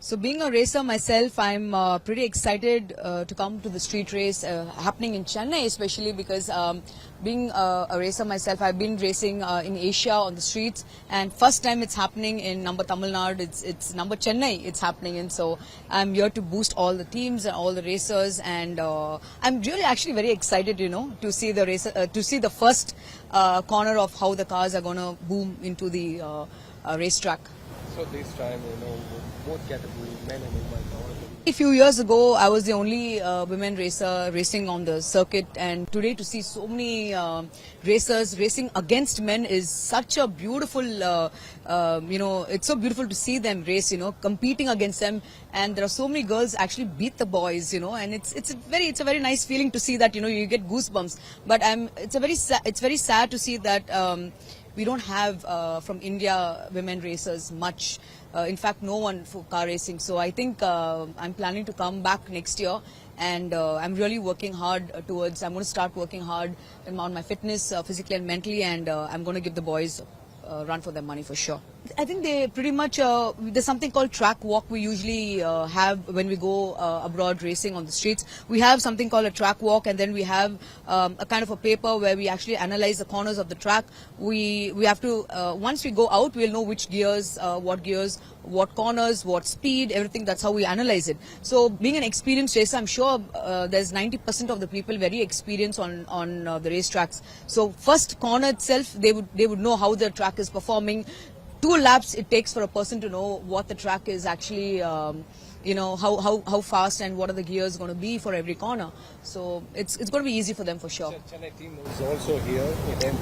So being a racer myself, I'm pretty excited to come to the street race happening in Chennai, especially because being a racer myself, I've been racing in Asia on the streets, and first time it's happening in Number Tamil Nadu, it's Number Chennai it's happening in. So I'm here to boost all the teams and all the racers, and I'm really actually very excited, to see the racer, to see the first corner of how the cars are gonna boom into the racetrack. So this time, both categories, men and women, A few years ago, I was the only women racer racing on the circuit, and today to see so many racers racing against men is such a beautiful, it's so beautiful to see them race, competing against them, and there are so many girls actually beat the boys, and it's a very nice feeling to see that, you get goosebumps. But it's very sad to see that. We don't have from India women racers much. In fact, no one for car racing. So I think I'm planning to come back next year, and I'm really working hard towards. I'm going to start working hard on my fitness, physically and mentally, and I'm going to give the boys run for their money for sure. I think they pretty much, there's something called track walk we usually have when we go abroad racing on the streets. We have something called a track walk, and then we have a kind of a paper where we actually analyze the corners of the track. We have to, once we go out, we'll know which gears, what corners, what speed, everything. That's how we analyze it. So being an experienced racer, I'm sure there's 90% of the people very experienced on the racetracks. So first corner itself, they would know how the track is performing. 2 laps it takes for a person to know what the track is actually, how fast and what are the gears going to be for every corner. So it's going to be easy for them for sure. Chennai team is also here. And,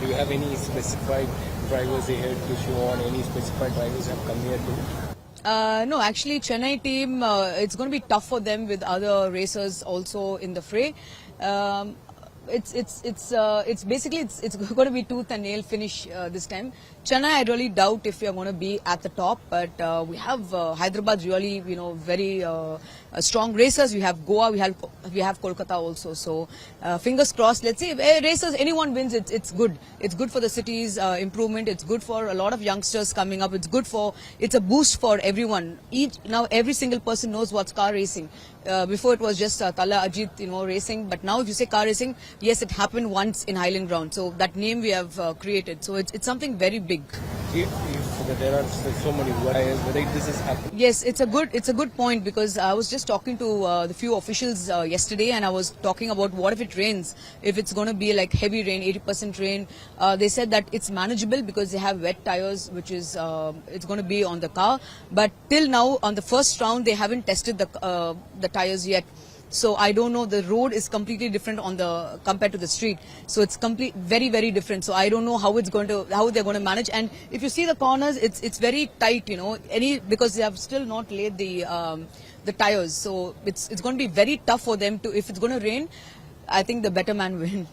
do you have any specified drivers here to show on? Any specified drivers have come here too? No, actually Chennai team, it's going to be tough for them with other racers also in the fray. It's basically going to be tooth and nail finish this time. Chennai, I really doubt if we are going to be at the top, but we have Hyderabad really, very strong racers. We have Goa, we have Kolkata also. So fingers crossed. Let's see, racers, anyone wins, it's good. It's good for the city's improvement. It's good for a lot of youngsters coming up. It's a boost for everyone. Now every single person knows what's car racing. Before it was just Tala Ajit, racing, but now if you say car racing, yes, it happened once in Highland Ground. So that name we have created. So it's something very big. If there are so many wires, whether this is happening. Yes, it's a good point, because I was just talking to the few officials yesterday, and I was talking about what if it rains, if it's going to be like heavy rain, 80% rain. They said that it's manageable because they have wet tires, which is it's going to be on the car. But till now, on the first round, they haven't tested the tires yet. So I don't know, the road is completely different compared to the street. So it's very, very different. So I don't know how they're going to manage. And if you see the corners, it's very tight, because they have still not laid the tires. So it's going to be very tough for them if it's going to rain. I think the better man win.